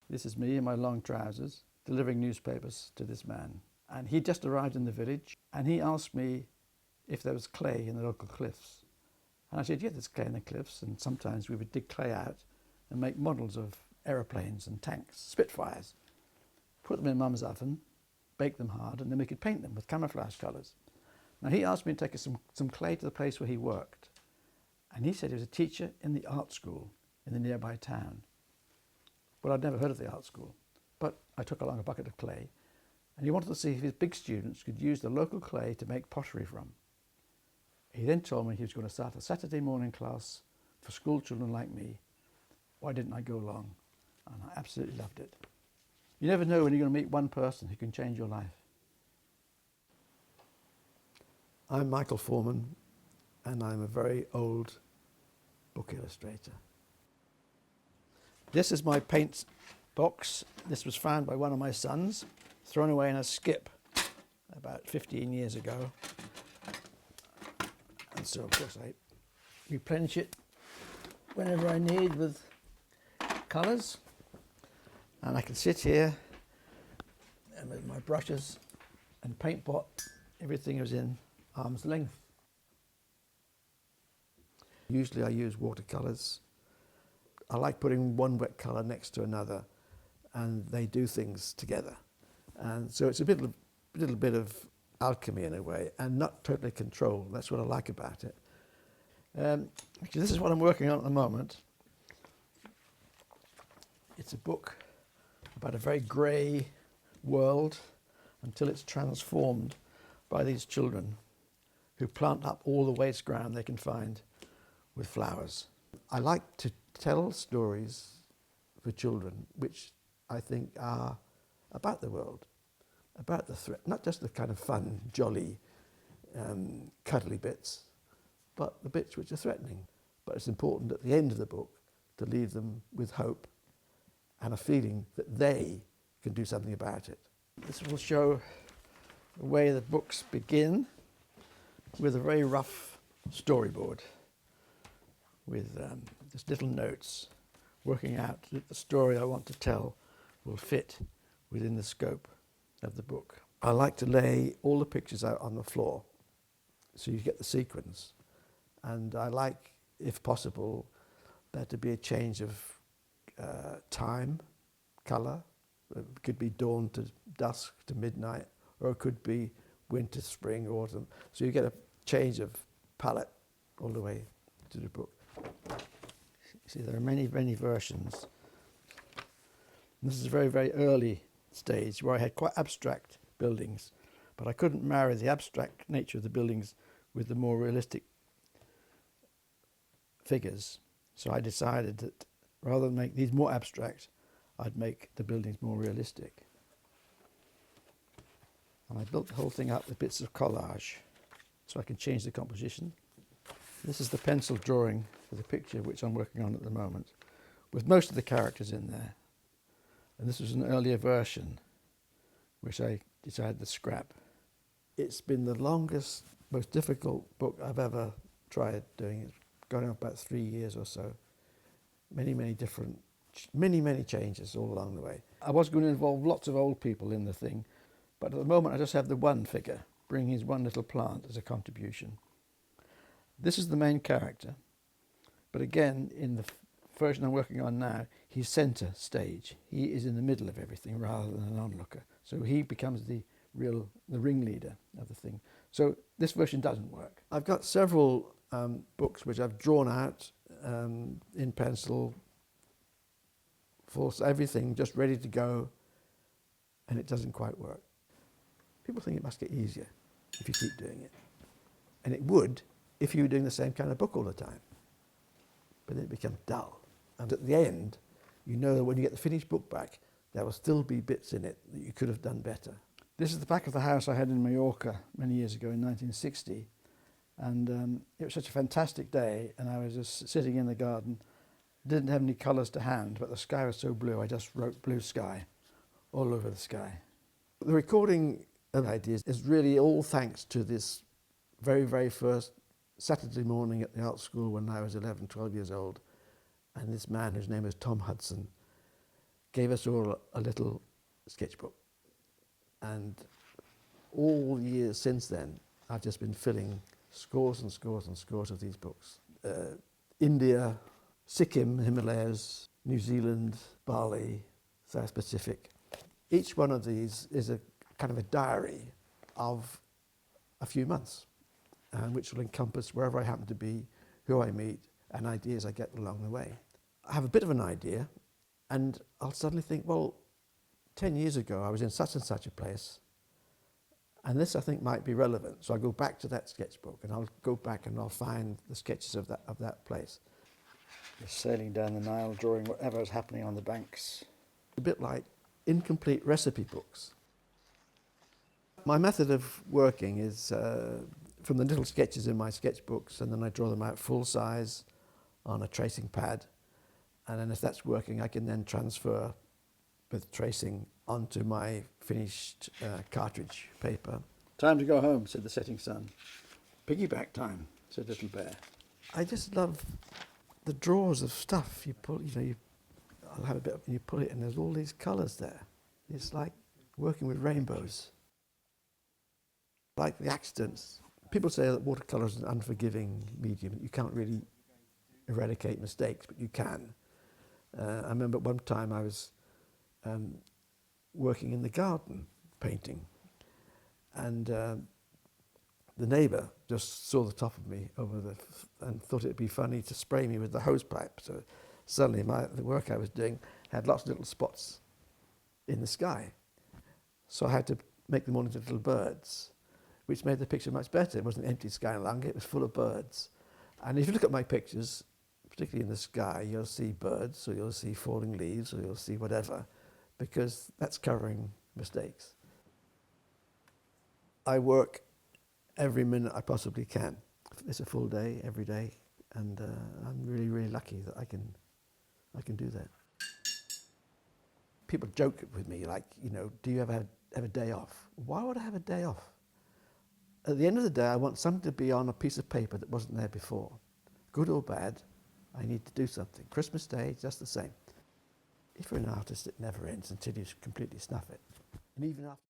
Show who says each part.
Speaker 1: This is me in my long trousers delivering newspapers to this man. And he just arrived in the village and he asked me if there was clay in the local cliffs. And I said, yeah, there's clay in the cliffs, and sometimes we would dig clay out and make models of aeroplanes and tanks, Spitfires, put them in Mum's oven, bake them hard, and then we could paint them with camouflage colours. Now he asked me to take some clay to the place where he worked, and he said he was a teacher in the art school in the nearby town. Well, I'd never heard of the art school, but I took along a bucket of clay, and he wanted to see if his big students could use the local clay to make pottery from. He then told me he was going to start a Saturday morning class for school children like me. Why didn't I go along? And I absolutely loved it. You never know when you're going to meet one person who can change your life. I'm Michael Foreman, and I'm a very old book illustrator. This is my paint box. This was found by one of my sons, thrown away in a skip about 15 years ago. And so, of course, I replenish it whenever I need with colours. And I can sit here and with my brushes and paint pot, everything is in arm's length. Usually I use watercolours. I like putting one wet colour next to another, and they do things together. And so it's a little bit of alchemy in a way, and not totally controlled. That's what I like about it. Actually, this is what I'm working on at the moment. It's a book about a very grey world until it's transformed by these children who plant up all the waste ground they can find with flowers. I like to tell stories for children which I think are about the world, about the threat, not just the kind of fun, jolly, cuddly bits, but the bits which are threatening. But it's important at the end of the book to leave them with hope and a feeling that they can do something about it. This will show the way the books begin with a very rough storyboard with just little notes working out that the story I want to tell will fit within the scope of the book. I like to lay all the pictures out on the floor so you get the sequence, and I like, if possible, there to be a change of time, colour. It could be dawn to dusk to midnight, or it could be winter, spring, autumn. So you get a change of palette all the way to the book. See, there are many, many versions. This is a very, very early stage where I had quite abstract buildings, but I couldn't marry the abstract nature of the buildings with the more realistic figures. So I decided that rather than make these more abstract, I'd make the buildings more realistic. And I built the whole thing up with bits of collage so I can change the composition. This is the pencil drawing for the picture which I'm working on at the moment, with most of the characters in there. And this was an earlier version, which I decided to scrap. It's been the longest, most difficult book I've ever tried doing. It's going on about 3 years or so. Many changes all along the way. I was going to involve lots of old people in the thing, but at the moment I just have the one figure bringing his one little plant as a contribution. This is the main character, but again, in the version I'm working on now, he's centre stage. He is in the middle of everything rather than an onlooker. So he becomes the ringleader of the thing. So this version doesn't work. I've got several books which I've drawn out in pencil, everything just ready to go, and it doesn't quite work. People think it must get easier if you keep doing it. And it would if you were doing the same kind of book all the time. But then it becomes dull. And at the end, you know that when you get the finished book back, there will still be bits in it that you could have done better. This is the back of the house I had in Mallorca many years ago in 1960. And it was such a fantastic day, and I was just sitting in the garden. Didn't have any colours to hand, but the sky was so blue, I just wrote blue sky all over the sky. The recording of ideas is really all thanks to this very, very first Saturday morning at the art school when I was 11, 12 years old. And this man, whose name is Tom Hudson, gave us all a little sketchbook. And all the years since then, I've just been filling scores and scores and scores of these books. India, Sikkim, Himalayas, New Zealand, Bali, South Pacific. Each one of these is a kind of a diary of a few months, which will encompass wherever I happen to be, who I meet, and ideas I get along the way. I have a bit of an idea, and I'll suddenly think, well, 10 years ago I was in such and such a place, and this I think might be relevant. So I go back to that sketchbook, and I'll go back and I'll find the sketches of that place. Just sailing down the Nile, drawing whatever is happening on the banks. A bit like incomplete recipe books. My method of working is from the little sketches in my sketchbooks, and then I draw them out full size on a tracing pad. And then if that's working, I can then transfer with tracing onto my finished cartridge paper. Time to go home, said the setting sun. Piggyback time, said Little Bear. I just love the drawers of stuff. You pull, I'll have a bit, and you pull it, and there's all these colours there. It's like working with rainbows. Like the accidents. People say that watercolour is an unforgiving medium. You can't really eradicate mistakes, but you can. I remember one time I was working in the garden painting, and the neighbour just saw the top of me and thought it'd be funny to spray me with the hose pipe. So suddenly the work I was doing had lots of little spots in the sky. So I had to make them all into little birds, which made the picture much better. It wasn't empty sky longer, it was full of birds. And if you look at my pictures, particularly in the sky, you'll see birds, or you'll see falling leaves, or you'll see whatever, because that's covering mistakes. I work every minute I possibly can. It's a full day, every day, and I'm really, really lucky that I can do that. People joke with me, like, do you ever have a day off? Why would I have a day off? At the end of the day, I want something to be on a piece of paper that wasn't there before. Good or bad, I need to do something. Christmas Day, just the same. If you're an artist, it never ends until you completely snuff it. And even after